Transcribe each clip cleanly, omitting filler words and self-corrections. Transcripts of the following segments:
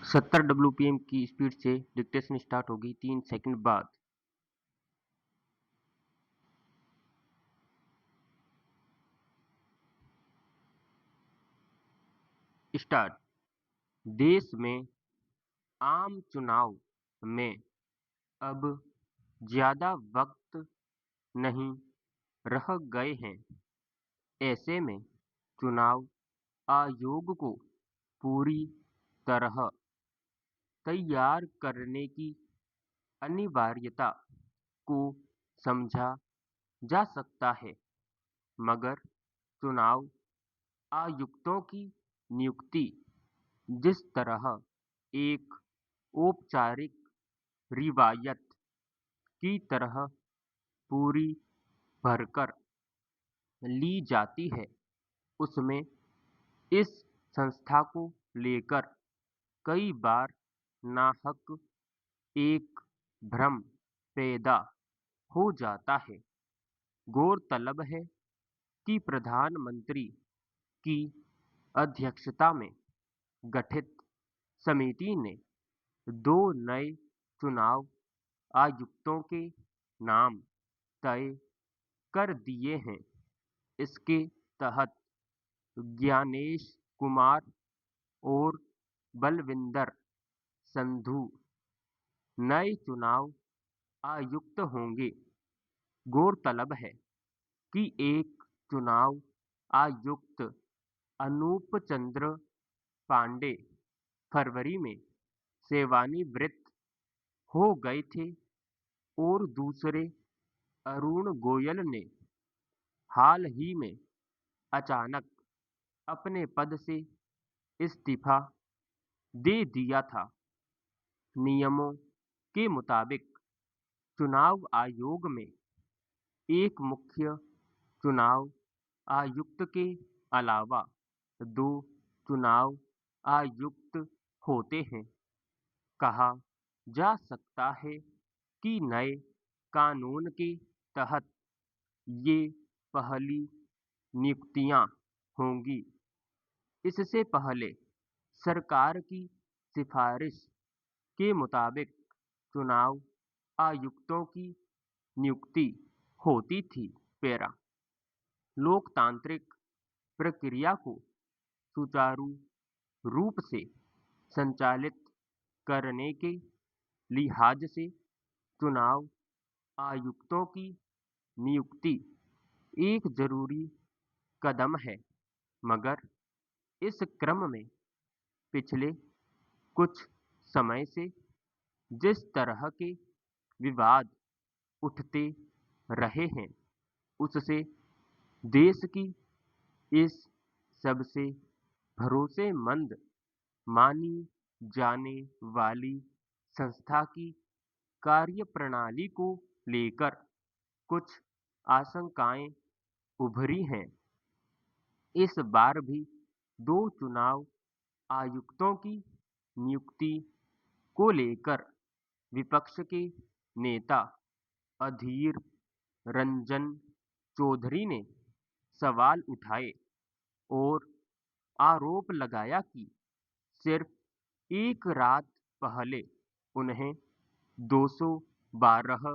70 WPM की speed से dictation start होगी 3 सेकंड बाद। स्टार्ट। देश में आम चुनाव में अब ज्यादा वक्त नहीं रह गए हैं। ऐसे में चुनाव आयोग को पूरी तरह तैयार करने की अनिवार्यता को समझा जा सकता है, मगर चुनाव आयुक्तों की नियुक्ति जिस तरह एक औपचारिक रिवायत की तरह पूरी भरकर ली जाती है, उसमें इस संस्था को लेकर कई बार नाहक एक भ्रम पैदा हो जाता है। गौरतलब है कि प्रधानमंत्री की अध्यक्षता में गठित समिति ने 2 नए चुनाव आयुक्तों के नाम तय कर दिए हैं। इसके तहत ज्ञानेश कुमार और बलविंदर संधू नए चुनाव आयुक्त होंगे। गौरतलब है कि एक चुनाव आयुक्त अनूप चंद्र पांडे फरवरी में सेवानिवृत्त हो गए थे और दूसरे अरुण गोयल ने हाल ही में अचानक अपने पद से इस्तीफा दे दिया था। नियमों के मुताबिक चुनाव आयोग में एक मुख्य चुनाव आयुक्त के अलावा 2 चुनाव आयुक्त होते हैं। कहा जा सकता है कि नए कानून के तहत ये पहली नियुक्तियां होंगी। इससे पहले सरकार की सिफारिश के मुताबिक चुनाव आयुक्तों की नियुक्ति होती थी। पैरा लोकतांत्रिक प्रक्रिया को सुचारू रूप से संचालित करने के लिहाज से चुनाव आयुक्तों की नियुक्ति एक जरूरी कदम है, मगर इस क्रम में पिछले कुछ समय से जिस तरह के विवाद उठते रहे हैं, उससे देश की इस सबसे भरोसेमंद मानी जाने वाली संस्था की कार्यप्रणाली को लेकर कुछ आशंकाएं उभरी हैं। इस बार भी 2 चुनाव आयुक्तों की नियुक्ति को लेकर विपक्ष के नेता अधीर रंजन चौधरी ने सवाल उठाए और आरोप लगाया कि सिर्फ एक रात पहले उन्हें 212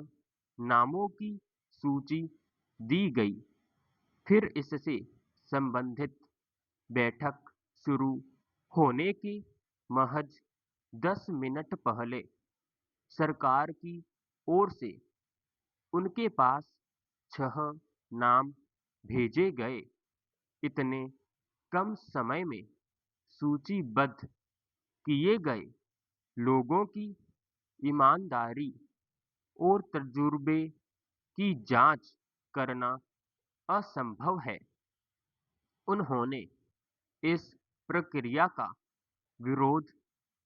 नामों की सूची दी गई। फिर इससे संबंधित बैठक शुरू होने के महज 10 मिनट पहले सरकार की ओर से उनके पास 6 नाम भेजे गए। इतने कम समय में सूचीबद्ध किए गए लोगों की ईमानदारी और तजुर्बे की जांच करना असंभव है। उन्होंने इस प्रक्रिया का विरोध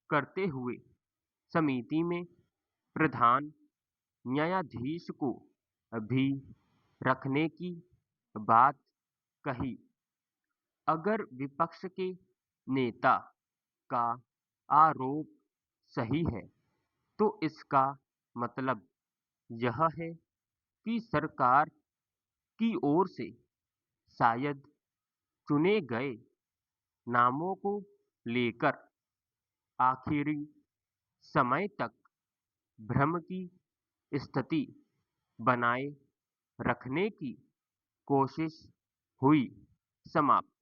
करते हुए समिति में प्रधान न्यायाधीश को भी रखने की बात कही। अगर विपक्ष के नेता का आरोप सही है, तो इसका मतलब यह है कि सरकार की ओर से शायद चुने गए नामों को लेकर आखिरी समय तक भ्रम की स्थिति बनाए रखने की कोशिश हुई। समाप्त।